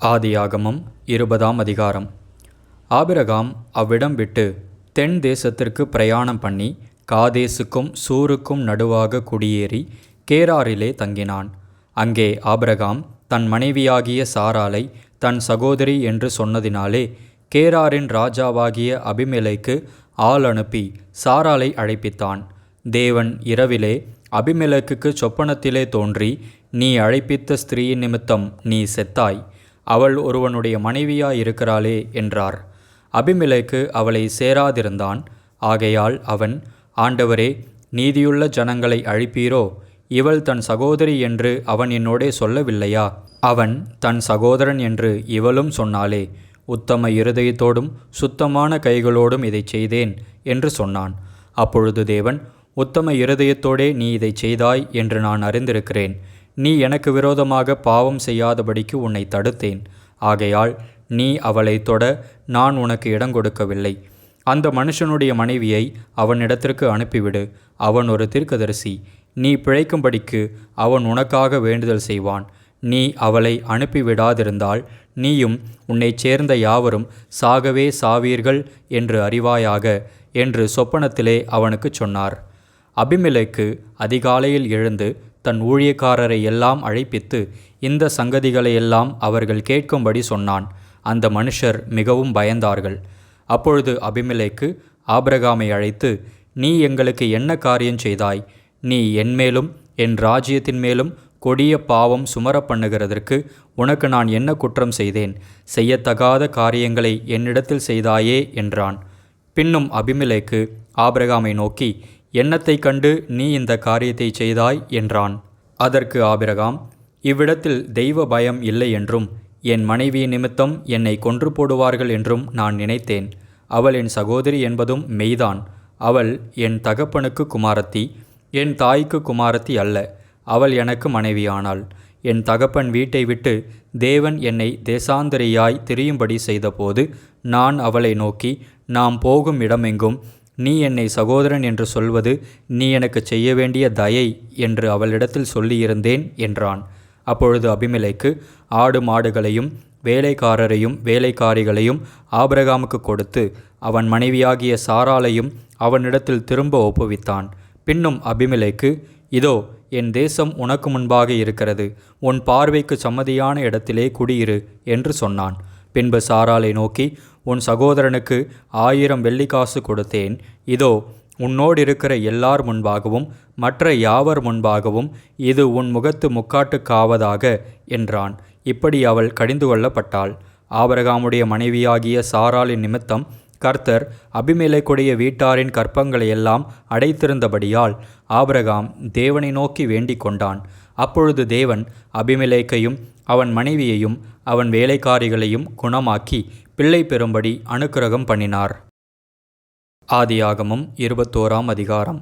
ஆதியாகமம் 20ஆம் அதிகாரம். ஆபிரகாம் அவ்விடம் விட்டு தென் தேசத்திற்கு பிரயாணம் பண்ணி காதேசுக்கும் சூருக்கும் நடுவாக குடியேறி கேராரிலே தங்கினான். அங்கே ஆபிரகாம் தன் மனைவியாகிய சாராளை தன் சகோதரி என்று சொன்னதினாலே கேராரின் ராஜாவாகிய அபிமெலேக்கு ஆள் அனுப்பி சாராளை அழைப்பித்தான். தேவன் இரவிலே அபிமெலேக்குக்கு சொப்பனத்திலே தோன்றி, நீ அழைப்பித்த ஸ்திரீயின் நிமித்தம் நீ செத்தாய், அவள் ஒருவனுடைய மனைவியாயிருக்கிறாளே என்றார். அபிமெலேக்கு அவளை சேராதிருந்தான். ஆகையால் அவன், ஆண்டவரே, நீதியுள்ள ஜனங்களை அழிப்பீரோ? இவள் தன் சகோதரி என்று அவன் என்னோடே சொல்லவில்லையா? அவன் தன் சகோதரன் என்று இவளும் சொன்னாளே. உத்தம இருதயத்தோடும் சுத்தமான கைகளோடும் இதைச் செய்தேன் என்று சொன்னான். அப்பொழுது தேவன், உத்தம இருதயத்தோடே நீ இதைச் செய்தாய் என்று நான் அறிந்திருக்கிறேன். நீ எனக்கு விரோதமாக பாவம் செய்யாதபடிக்கு உன்னை தடுத்தேன். ஆகையால் நீ அவளை தொட நான் உனக்கு இடங்கொடுக்கவில்லை. அந்த மனுஷனுடைய மனைவியை அவனிடத்திற்கு அனுப்பிவிடு. அவன் ஒரு தீர்க்கதரிசி. நீ பிழைக்கும்படிக்கு அவன் உனக்காக வேண்டுதல் செய்வான். நீ அவளை அனுப்பிவிடாதிருந்தால் நீயும் உன்னைச் சேர்ந்த யாவரும் சாகவே சாவீர்கள் என்று அறிவாயாக என்று சொப்பனத்திலே அவனுக்கு சொன்னார். அபிமெலேக்கு அதிகாலையில் எழுந்து தன் ஊழியக்காரரை எல்லாம் அழைப்பித்து இந்த சங்கதிகளையெல்லாம் அவர்கள் கேட்கும்படி சொன்னான். அந்த மனுஷர் மிகவும் பயந்தார்கள். அப்பொழுது அபிமெலேக்கு ஆபிரகாமை அழைத்து, நீ எங்களுக்கு என்ன காரியம் செய்தாய்? நீ என்மேலும் என் ராஜ்யத்தின் மேலும் கொடிய பாவம் சுமர பண்ணுகிறதற்கு உனக்கு நான் என்ன குற்றம் செய்தேன்? செய்யத்தகாத காரியங்களை என்னிடத்தில் செய்தாயே என்றான். பின்னும் அபிமெலேக்கு ஆபிரகாமை நோக்கி, என்னத்தைக் கண்டு நீ இந்த காரியத்தை செய்தாய் என்றான். அதற்கு ஆபிரகாம், இவ்விடத்தில் தெய்வ பயம் இல்லை என்றும் என் மனைவி நிமித்தம் என்னை கொன்று போடுவார்கள் என்றும் நான் நினைத்தேன். அவள் என் சகோதரி என்பதும் மெய்தான். அவள் என் தகப்பனுக்கு குமாரத்தி, என் தாய்க்கு குமாரத்தி அல்ல. அவள் எனக்கு மனைவியானாள். என் தகப்பன் வீட்டை விட்டு தேவன் என்னை தேசாந்தரியாய் திரியும்படி செய்தபோது நான் அவளை நோக்கி, நாம் போகும் இடமெங்கும் நீ என்னை சகோதரன் என்று சொல்வது நீ எனக்கு செய்ய வேண்டிய தயை என்று அவளிடத்தில் சொல்லியிருந்தேன் என்றான். அப்பொழுது அபிமெலேக்கு ஆடு மாடுகளையும் வேலைக்காரரையும் வேலைக்காரிகளையும் ஆபிரகாமுக்கு கொடுத்து அவன் மனைவியாகிய சாராளையும் அவனிடத்தில் திரும்ப ஒப்புவித்தான். பின்னும் அபிமெலேக்கு, இதோ என் தேசம் உனக்கு முன்பாக இருக்கிறது, உன் பார்வைக்கு சம்மதியான இடத்திலே குடியிரு என்று சொன்னான். பின்பு சாராளை நோக்கி, உன் சகோதரனுக்கு 1000 வெள்ளிக்காசு கொடுத்தேன். இதோ உன்னோடு இருக்கிற எல்லார் முன்பாகவும் மற்ற யாவர் முன்பாகவும் இது உன் முகத்து முக்காட்டுக்காவதாக என்றான். இப்படி அவள் கடிந்து கொள்ளப்பட்டாள். ஆபிரகாமுடைய மனைவியாகிய சாராளின் நிமித்தம் கர்த்தர் அபிமெலேக்குடைய வீட்டாரின் கற்பங்களையெல்லாம் அடைத்திருந்தபடியால் ஆபிரகாம் தேவனை நோக்கி வேண்டிக் கொண்டான். அப்பொழுது தேவன் அபிமெலேக்கையும் அவன் மனைவியையும் அவன் வேலைக்காரிகளையும் குணமாக்கி பிள்ளை பெறும்படி அனுக்கிரகம் பண்ணினார். ஆதியாகமம் 21ஆம் அதிகாரம்.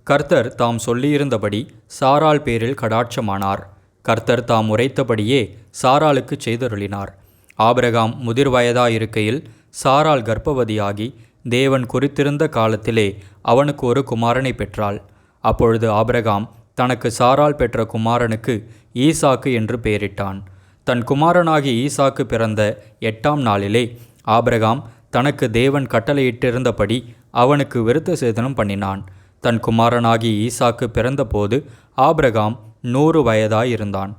கர்த்தர் தாம் சொல்லியிருந்தபடி சாராள் பேரில் கடாட்சமானார். கர்த்தர் தாம் உரைத்தபடியே சாராளுக்கு செய்தருளினார். ஆபிரகாம் முதிர் வயதாயிருக்கையில் சாராள் கர்ப்பவதியாகி தேவன் குறித்திருந்த காலத்திலே அவனுக்கு ஒரு குமாரனை பெற்றாள். அப்பொழுது ஆபிரகாம் தனக்கு சாராள் பெற்ற குமாரனுக்கு ஈசாக்கு என்று பெயரிட்டான். தன் குமாரனாகி ஈசாக்கு பிறந்த 8ஆம் நாளிலே ஆபிரகாம் தனக்கு தேவன் கட்டளையிட்டிருந்தபடி அவனுக்கு விருத்த சேதனம் பண்ணினான். தன் குமாரனாகி ஈசாக்கு பிறந்தபோது ஆபிரகாம் 100 வயதாயிருந்தான்.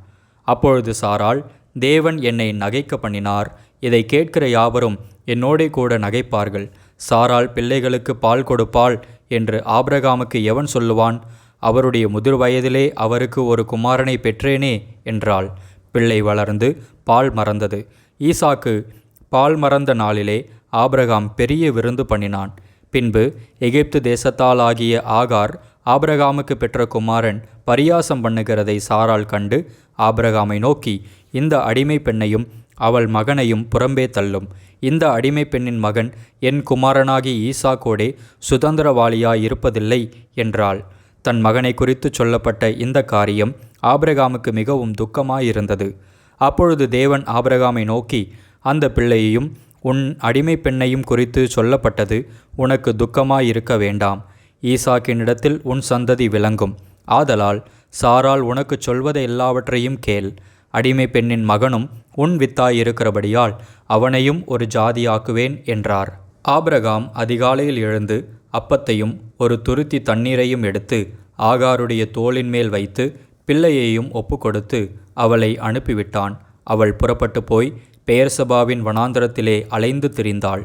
அப்பொழுது சாராள், தேவன் என்னை நகைக்க பண்ணினார், இதை கேட்கிற யாவரும் என்னோடே கூட நகைப்பார்கள். சாராள் பிள்ளைகளுக்கு பால் கொடுப்பாள் என்று ஆபிரகாமுக்கு எவன் சொல்லுவான்? அவருடைய முதிர் வயதிலே அவருக்கு ஒரு குமாரனை பெற்றேனே என்றாள். பிள்ளை வளர்ந்து பால் மறந்தது. ஈசாக்கு பால் மறந்த நாளிலே ஆபிரகாம் பெரிய விருந்து பண்ணினான். பின்பு எகிப்து தேசத்தாலாகிய ஆகார் ஆபிரகாமுக்கு பெற்ற குமாரன் பரியாசம் பண்ணுகிறதை சாராள் கண்டு ஆபிரகாமை நோக்கி, இந்த அடிமை பெண்ணையும் அவள் மகனையும் புறம்பே தள்ளும். இந்த அடிமை பெண்ணின் மகன் என் குமாரனாகி ஈசாக்கோடே சுதந்திரவாளியாயிருப்பதில்லை என்றாள். தன் மகனை குறித்து சொல்லப்பட்ட இந்த காரியம் ஆபிரகாமுக்கு மிகவும் துக்கமாயிருந்தது. அப்பொழுது தேவன் ஆபிரகாமை நோக்கி, அந்த பிள்ளையையும் உன் அடிமை பெண்ணையும் குறித்து சொல்லப்பட்டது உனக்கு துக்கமாயிருக்க வேண்டாம். ஈசாக்கினிடத்தில் உன் சந்ததி விளங்கும். ஆதலால் சாராள் உனக்கு சொல்வதை எல்லாவற்றையும் கேள். அடிமை பெண்ணின் மகனும் உன் வித்தாயிருக்கிறபடியால் அவனையும் ஒரு ஜாதியாக்குவேன் என்றார். ஆபிரகாம் அதிகாலையில் எழுந்து அப்பத்தையும் ஒரு துருத்தி தண்ணீரையும் எடுத்து ஆகாருடைய தோளின் மேல் வைத்து பிள்ளையையும் ஒப்புக்கொடுத்து அவளை அனுப்பிவிட்டான். அவள் புறப்பட்டு போய் பெயர்சபாவின் வனாந்தரத்திலே அலைந்து திரிந்தாள்.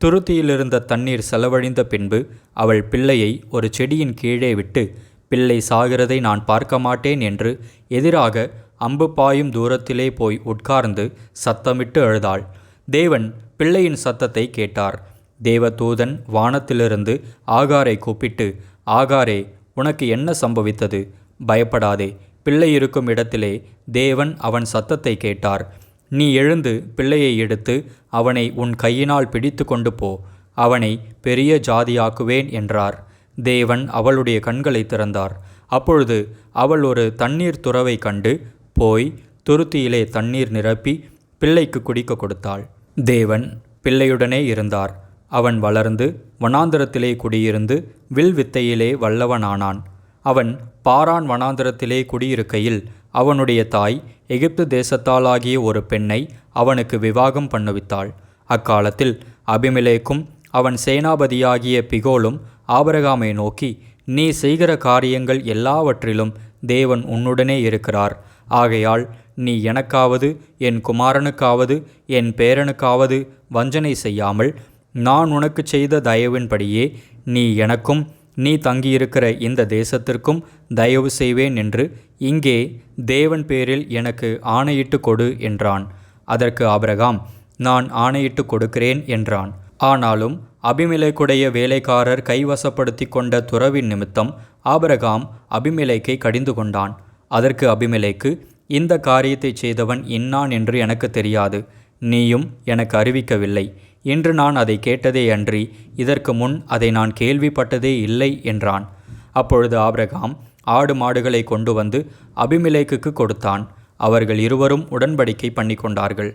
துருத்தியிலிருந்த தண்ணீர் செலவழிந்த பின்பு அவள் பிள்ளையை ஒரு செடியின் கீழே விட்டு, பிள்ளை சாகிறதை நான் பார்க்க மாட்டேன் என்று எதிராக அம்பு பாயும் தூரத்திலே போய் உட்கார்ந்து சத்தமிட்டு அழுதாள். தேவன் பிள்ளையின் சத்தத்தை கேட்டார். தேவதூதன் வானத்திலிருந்து ஆகாரை கூப்பிட்டு, ஆகாரே, உனக்கு என்ன சம்பவித்தது? பயப்படாதே, பிள்ளை இருக்கும் இடத்திலே தேவன் அவன் சத்தத்தை கேட்டார். நீ எழுந்து பிள்ளையை எடுத்து அவனை உன் கையினால் பிடித்து கொண்டு போ, அவனை பெரிய ஜாதியாக்குவேன் என்றார். தேவன் அவளுடைய கண்களை திறந்தார். அப்பொழுது அவள் ஒரு தண்ணீர் துறவை கண்டு போய் துருத்தியிலே தண்ணீர் நிரப்பி பிள்ளைக்கு குடிக்க கொடுத்தாள். தேவன் பிள்ளையுடனே இருந்தார். அவன் வளர்ந்து வனாந்தரத்திலே குடியிருந்து வில் வித்தையிலே வல்லவனானான். அவன் பாரான் வனாந்தரத்திலே குடியிருக்கையில் அவனுடைய தாய் எகிப்து தேசத்தாலாகிய ஒரு பெண்ணை அவனுக்கு விவாகம் பண்ணுவித்தாள். அக்காலத்தில் அபிமெலேக்கும் அவன் சேனாபதியாகிய பிகோலும் ஆபிரகாமை நோக்கி, நீ செய்கிற காரியங்கள் எல்லாவற்றிலும் தேவன் உன்னுடனே இருக்கிறார். ஆகையால் நீ எனக்காவது என் குமாரனுக்காவது என் பேரனுக்காவது வஞ்சனை செய்யாமல் நான் உனக்கு செய்த தயவின்படியே நீ எனக்கும் நீ தங்கியிருக்கிற இந்த தேசத்திற்கும் தயவு செய்வேன் என்று இங்கே தேவன் பேரில் எனக்கு ஆணையிட்டு கொடு என்றான். அதற்கு ஆபிரகாம், நான் ஆணையிட்டு கொடுக்கிறேன் என்றான். ஆனாலும் அபிமெலேக்குடைய வேலைக்காரர் கைவசப்படுத்தி கொண்ட துறவின் நிமித்தம் ஆபிரகாம் அபிமெலேக்கை கடிந்து கொண்டான். அதற்கு அபிமெலேக்கு, இந்த காரியத்தை செய்தவன் இன்னான் என்று எனக்கு தெரியாது, நீயும் எனக்கு அறிவிக்கவில்லை. இன்று நான் அதை கேட்டதே அன்றி இதற்கு முன் அதை நான் கேள்விப்பட்டதே இல்லை என்றான். அப்பொழுது ஆபிரகாம் ஆடு மாடுகளை கொண்டு வந்து அபிமெலேக்குக்கு கொடுத்தான். அவர்கள் இருவரும் உடன்படிக்கை பண்ணி கொண்டார்கள்.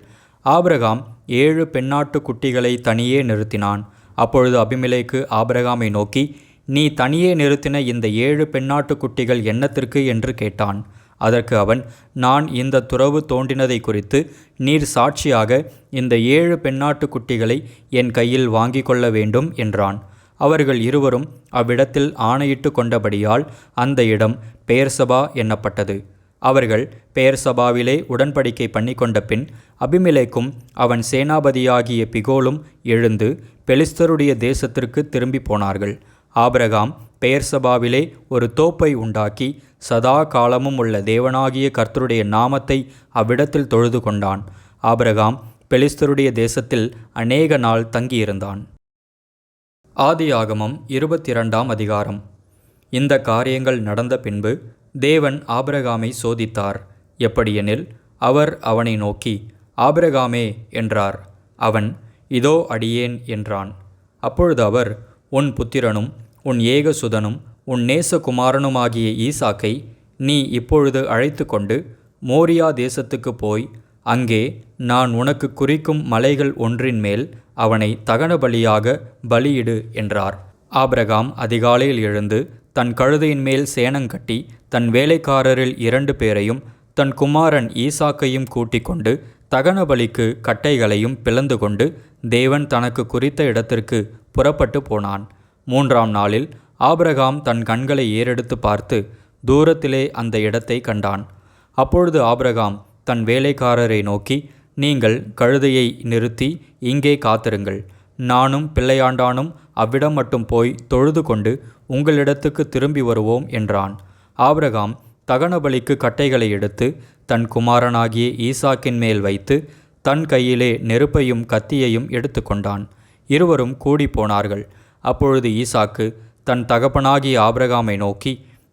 ஆபிரகாம் 7 பெண்ணாட்டு குட்டிகளை தனியே நிறுத்தினான். அப்பொழுது அபிமெலேக்கு ஆபிரகாமை நோக்கி, நீ தனியே நிறுத்தின இந்த 7 பெண்ணாட்டு குட்டிகள் என்னத்திற்கு என்று கேட்டான். அதற்கு அவன், நான் இந்த துறவு தோண்டினதை குறித்து நீர் சாட்சியாக இந்த 7 பெண்ணாட்டு குட்டிகளை என் கையில் வாங்கி கொள்ள வேண்டும் என்றான். அவர்கள் இருவரும் அவ்விடத்தில் ஆணையிட்டு கொண்டபடியால் அந்த இடம் பெயர்சபா என்னப்பட்டது. அவர்கள் பெயர்சபாவிலே உடன்படிக்கை பண்ணி கொண்ட பின் அபிமெலேக்கும் அவன் சேனாபதியாகிய பிகோலும் எழுந்து பெலிஸ்தருடைய தேசத்திற்கு திரும்பி போனார்கள். ஆபிரகாம் பெயர்சபாவிலே ஒரு தோப்பை உண்டாக்கி சதா காலமும் உள்ள தேவனாகிய கர்த்தருடைய நாமத்தை அவ்விடத்தில் தொழுது கொண்டான். ஆபிரகாம் பெலிஸ்தருடைய தேசத்தில் அநேக நாள் தங்கியிருந்தான். ஆதியாகமம் 22ஆம் அதிகாரம். இந்த காரியங்கள் நடந்த பின்பு தேவன் ஆபிரகாமை சோதித்தார். எப்படியெனில், அவர் அவனை நோக்கி, ஆபிரகாமே என்றார். அவன், இதோ அடியேன் என்றான். அப்பொழுது அவர், உன் புத்திரனும் உன் ஏகசுதனும் உன் நேசகுமாரனுமாகிய ஈசாக்கை நீ இப்பொழுது அழைத்து கொண்டு மோரியா தேசத்துக்கு போய் அங்கே நான் உனக்கு குறிக்கும் மலைகள் ஒன்றின் மேல் அவனை தகன பலியாக பலியிடு என்றார். ஆபிரகாம் அதிகாலையில் எழுந்து தன் கழுதையின் மேல் சேணங்கட்டி தன் வேலைக்காரரில் 2 பேரையும் தன் குமாரன் ஈசாக்கையும் கூட்டிக் கொண்டு தகன பலிக்கு கட்டைகளையும் பிளந்து கொண்டு தேவன் தனக்கு குறித்த இடத்திற்கு புறப்பட்டு போனான். 3ஆம் நாளில் ஆபிரகாம் தன் கண்களை ஏறெடுத்து பார்த்து தூரத்திலே அந்த இடத்தை கண்டான். அப்பொழுது ஆபிரகாம் தன் வேலைக்காரரை நோக்கி, நீங்கள் கழுதையை நிறுத்தி இங்கே காத்திருங்கள், நானும் பிள்ளையாண்டானும் அவ்விடம் மட்டும் போய் தொழுது கொண்டு உங்களிடத்துக்கு திரும்பி வருவோம் என்றான். ஆபிரகாம் தகன பலிக்கு கட்டைகளை எடுத்து தன் குமாரனாகிய ஈசாக்கின் மேல் வைத்து தன் கையிலே நெருப்பையும் கத்தியையும் எடுத்து கொண்டான். இருவரும் கூடி போனார்கள். அப்பொழுது ஈசாக்கு தன் தகப்பனாகிய ஆபிரகாமை நோக்கி,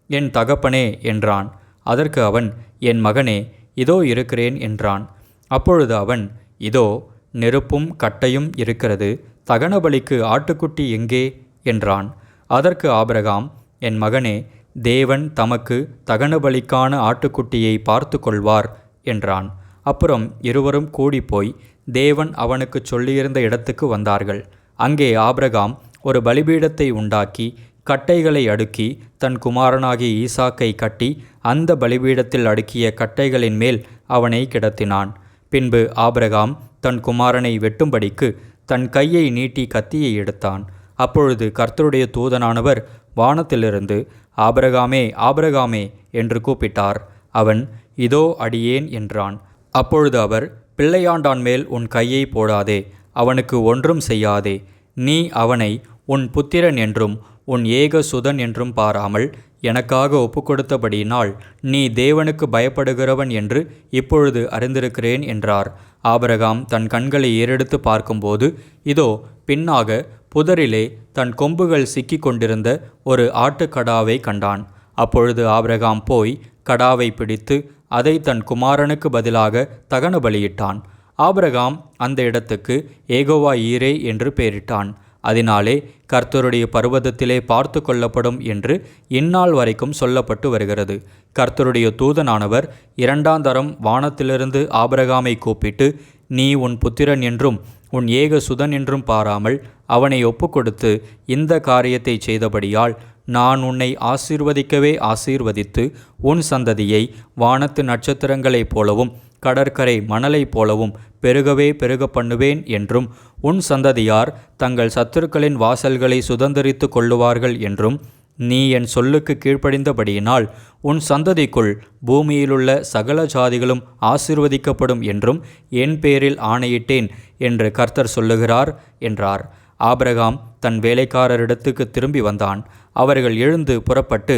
என் தகப்பனே என்றான். அதற்கு அவன், என் மகனே, இதோ இருக்கிறேன் என்றான். அப்பொழுது அவன், இதோ நெருப்பும் கட்டையும் இருக்கிறது, தகன பலிக்கு ஆட்டுக்குட்டி எங்கே என்றான். அதற்கு ஆபிரகாம், என் மகனே, தேவன் தமக்கு தகன பலிக்கான ஆட்டுக்குட்டியை பார்த்து கொள்வார் என்றான். அப்புறம் இருவரும் கூடிப்போய் தேவன் அவனுக்கு சொல்லியிருந்த இடத்துக்கு வந்தார்கள். அங்கே ஆபிரகாம் ஒரு பலிபீடத்தை உண்டாக்கி கட்டைகளை அடுக்கி தன் குமாரனாகிய ஈசாக்கை கட்டி அந்த பலிபீடத்தில் அடுக்கிய கட்டைகளின் மேல் அவனை கிடத்தினான். பின்பு ஆபிரகாம் தன் குமாரனை வெட்டும்படிக்கு தன் கையை நீட்டி கத்தியை எடுத்தான். அப்பொழுது கர்த்தருடைய தூதனானவர் வானத்திலிருந்து, ஆபிரகாமே, ஆபிரகாமே என்று கூப்பிட்டார். அவன், இதோ அடியேன் என்றான். அப்பொழுது அவர், பிள்ளையாண்டான் மேல் உன் கையை போடாதே, அவனுக்கு ஒன்றும் செய்யாதே. நீ அவனை உன் புத்திரன் என்றும் உன் ஏக சுதன் என்றும் பாராமல் எனக்காக ஒப்புக்கொடுத்தபடியினால் நீ தேவனுக்கு பயப்படுகிறவன் என்று இப்பொழுது அறிந்திருக்கிறேன் என்றார். ஆபிரகாம் தன் கண்களை ஏறெடுத்து பார்க்கும்போது, இதோ பின்னாக புதரிலே தன் கொம்புகள் சிக்கி கொண்டிருந்த ஒரு ஆட்டுக்கடாவை கண்டான். அப்பொழுது ஆபிரகாம் போய் கடாவை பிடித்து அதை தன் குமாரனுக்கு பதிலாக தகன பலியிட்டான். ஆபிரகாம் அந்த இடத்துக்கு ஏகோவா ஈரே என்று பெயரிட்டான். அதனாலே கர்த்தருடைய பர்வதத்திலே பார்த்து கொள்ளப்படும் என்று இந்நாள் வரைக்கும் சொல்லப்பட்டு வருகிறது. கர்த்தருடைய தூதனானவர் இரண்டாந்தரம் வானத்திலிருந்து ஆபிரகாமை கூப்பிட்டு, நீ உன் புத்திரன் என்றும் உன் ஏக சுதன் என்றும் பாராமல் அவனை ஒப்புக்கொடுத்து இந்த காரியத்தை செய்தபடியால் நான் உன்னை ஆசீர்வதிக்கவே ஆசீர்வதித்து உன் சந்ததியை வானத்து நட்சத்திரங்களைப் போலவும் கடற்கரை மணலைப் போலவும் பெருகவே பெருக பண்ணுவேன் என்றும் உன் சந்ததியார் தங்கள் சத்துருக்களின் வாசல்களை சுதந்தரித்து கொள்ளுவார்கள் என்றும் நீ என் சொல்லுக்கு கீழ்ப்படிந்தபடியினால் உன் சந்ததிக்குள் பூமியிலுள்ள சகல ஜாதிகளும் ஆசீர்வதிக்கப்படும் என்றும் என் பேரில் ஆணையிட்டேன் என்று கர்த்தர் சொல்லுகிறார் என்றார். ஆபிரகாம் தன் வேலைக்காரரிடத்துக்கு திரும்பி வந்தான். அவர்கள் எழுந்து புறப்பட்டு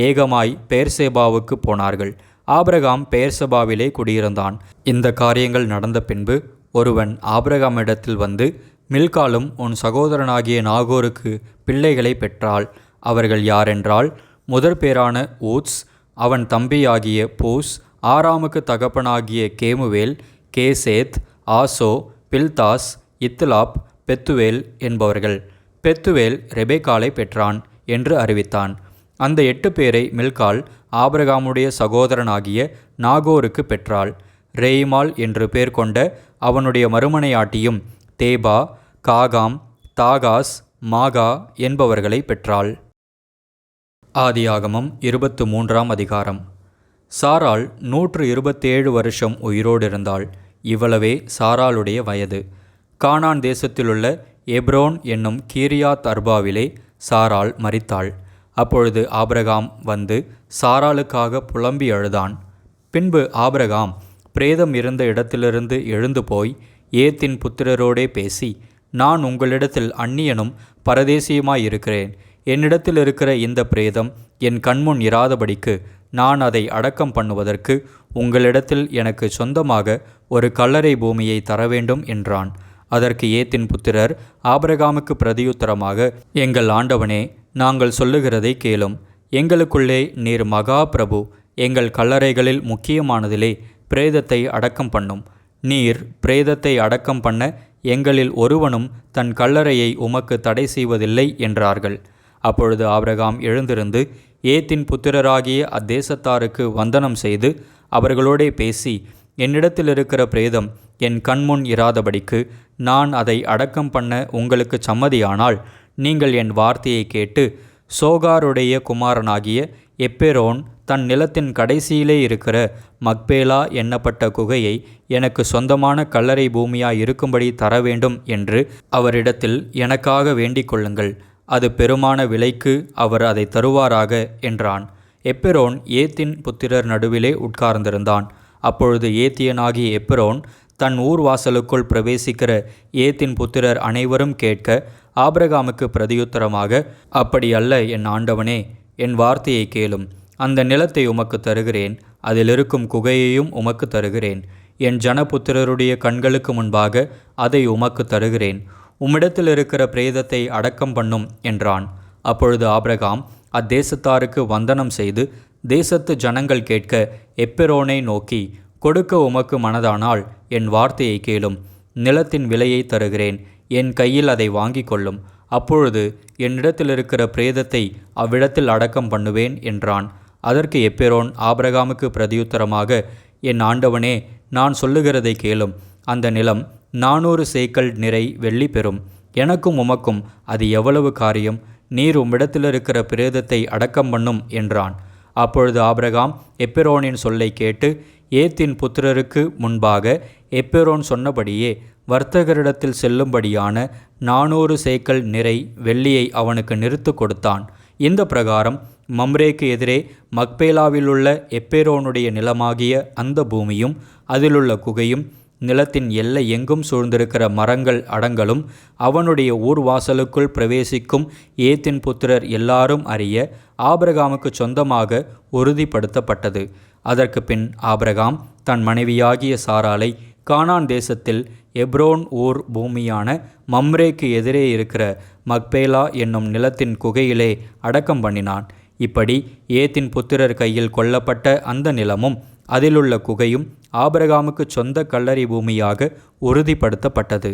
ஏகமாய் பெயர்சேபாவுக்கு போனார்கள். ஆபிரகாம் பெயர்செபாவிலே குடியிருந்தான். இந்த காரியங்கள் நடந்த பின்பு ஒருவன் ஆபிரகாமிடத்தில் வந்து, மில்காலும் உன் சகோதரனாகிய நாகோருக்கு பிள்ளைகளை பெற்றாள். அவர்கள் யாரென்றால், முதற் பேரான ஊத்ஸ், அவன் தம்பியாகிய பூஸ், ஆராமுக்கு தகப்பனாகிய கேமுவேல், கேசேத், ஆசோ, பில்தாஸ், இத்லாப், பெத்துவேல் என்பவர்கள். பெத்துவேல் ரெபெக்காலை பெற்றான் என்று அறிவித்தான். அந்த 8 பேரை மில்கால் ஆபிரகாமுடைய சகோதரனாகிய நாகோருக்கு பெற்றாள். ரேய்மால் என்று பேர் கொண்ட அவனுடைய மறுமனையாட்டியும் தேபா, காகாம், தாகாஸ், மாகா என்பவர்களை பெற்றாள். ஆதியாகமம் 23ஆம் அதிகாரம். சாராள் 127 வருஷம் உயிரோடு இருந்தாள். இவ்வளவே சாராளுடைய வயது. கானான் தேசத்திலுள்ள எப்ரோன் என்னும் கீரியாத் அர்பாவிலே சாராள் மரித்தாள். அப்பொழுது ஆபிரகாம் வந்து சாராளுக்காக புலம்பி அழுதான். பின்பு ஆபிரகாம் பிரேதம் இருந்த இடத்திலிருந்து எழுந்து போய் ஏத்தின் புத்திரரோடே பேசி, நான் உங்களிடத்தில் அந்நியனும் பரதேசியுமாயிருக்கிறேன். என்னிடத்தில் இருக்கிற இந்த பிரேதம் என் கண்முன் இராதபடிக்கு நான் அதை அடக்கம் பண்ணுவதற்கு உங்களிடத்தில் எனக்கு சொந்தமாக ஒரு கல்லறை பூமியை தர வேண்டும் என்றான். அதற்கு ஏத்தின் புத்திரர் ஆபிரகாமுக்கு பிரதியுத்தரமாக, எங்கள் ஆண்டவனே, நாங்கள் சொல்லுகிறதை கேளும். எங்களுக்குள்ளே நீர் மகா பிரபு. எங்கள் கல்லறைகளில் முக்கியமானதிலே பிரேதத்தை அடக்கம் பண்ணும். நீர் பிரேதத்தை அடக்கம் பண்ண எங்களில் ஒருவனும் தன் கல்லறையை உமக்கு தடை செய்வதில்லை என்றார்கள். அப்பொழுது ஆபிரகாம் எழுந்திருந்து ஏத்தின் புத்திரராகிய அத்தேசத்தாருக்கு வந்தனம் செய்து அவர்களோடே பேசி, என்னிடத்தில் இருக்கிற பிரேதம் என் கண்முன் இராதபடிக்கு நான் அதை அடக்கம் பண்ண உங்களுக்கு சம்மதியானால் நீங்கள் என் வார்த்தையை கேட்டு சோகாருடைய குமாரனாகிய எப்பெரோன் தன் நிலத்தின் கடைசியிலே இருக்கிற மக்பேலா எண்ணப்பட்ட குகையை எனக்கு சொந்தமான கல்லறை பூமியாய் இருக்கும்படி தர வேண்டும் என்று அவரிடத்தில் எனக்காக வேண்டிக் கொள்ளுங்கள். அது பெருமான விலைக்கு அவர் அதை தருவாராக என்றான். எப்பெரோன் ஏத்தின் புத்திரர் நடுவிலே உட்கார்ந்திருந்தான். அப்பொழுது ஏத்தியனாகிய எப்பெரோன் தன் ஊர் வாசலுக்குள் பிரவேசிக்கிற ஏத்தின் புத்திரர் அனைவரும் கேட்க ஆபிரகாமுக்கு பிரதியுத்தரமாக, அப்படி அல்ல என் ஆண்டவனே, என் வார்த்தையை கேளும். அந்த நிலத்தை உமக்கு தருகிறேன், அதில் இருக்கும் குகையையும் உமக்கு தருகிறேன். என் ஜனபுத்திரருடைய கண்களுக்கு முன்பாக அதை உமக்கு தருகிறேன். உம்மிடத்தில் இருக்கிற பிரேதத்தை அடக்கம் பண்ணும் என்றான். அப்பொழுது ஆபிரகாம் அத்தேசத்தாருக்கு வந்தனம் செய்து தேசத்து ஜனங்கள் கேட்க எப்பெரோனை நோக்கி, கொடுக்க உமக்கு மனதானால் என் வார்த்தையை கேளும். நிலத்தின் விலையை தருகிறேன், என் கையில் அதை வாங்கி கொள்ளும். அப்பொழுது என்னிடத்தில் இருக்கிற பிரேதத்தை அவ்விடத்தில் அடக்கம் பண்ணுவேன் என்றான். அதற்கு எப்பெரோன் ஆபிரகாமுக்கு பிரதியுத்தரமாக, என் ஆண்டவனே, நான் சொல்லுகிறதை கேளும். அந்த நிலம் 400 சேக்கல் நிறை வெள்ளி பெறும். எனக்கும் உமக்கும் அது எவ்வளவு காரியம்? நீர் உம்மிடத்தில் இருக்கிற பிரேதத்தை அடக்கம் பண்ணும் என்றான். அப்பொழுது ஆபிரகாம் எப்பெரோனின் சொல்லை கேட்டு ஏத்தின் புத்திரருக்கு முன்பாக எப்பெரோன் சொன்னபடியே வர்த்தகரிடத்தில் செல்லும்படியான 400 சேக்கல் நிறை வெள்ளியை அவனுக்கு நிறுத்து கொடுத்தான். இந்த பிரகாரம் மம்ரேக்கு எதிரே மக்பேலாவிலுள்ள எப்பெரோனுடைய நிலமாகிய அந்த பூமியும் அதிலுள்ள குகையும் நிலத்தின் எல்லை எங்கும் சூழ்ந்திருக்கிற மரங்கள் அடங்கலும் அவனுடைய ஊர்வாசலுக்குள் பிரவேசிக்கும் ஏத்தின் புத்திரர் எல்லாரும் அறிய ஆபிரகாமுக்கு சொந்தமாக உறுதிப்படுத்தப்பட்டது. அதற்கு பின் ஆபிரகாம் தன் மனைவியாகிய சாராளை கானான் தேசத்தில் எப்ரோன் ஊர் பூமியான மம்ரேக்கு எதிரே இருக்கிற மக்பேலா என்னும் நிலத்தின் குகையிலே அடக்கம் பண்ணினான். இப்படி ஏத்தின் புத்திரர் கையில் கொல்லப்பட்ட அந்த நிலமும் அதிலுள்ள குகையும் ஆபிரகாமுக்கு சொந்த கல்லறை பூமியாக உறுதிப்படுத்தப்பட்டது.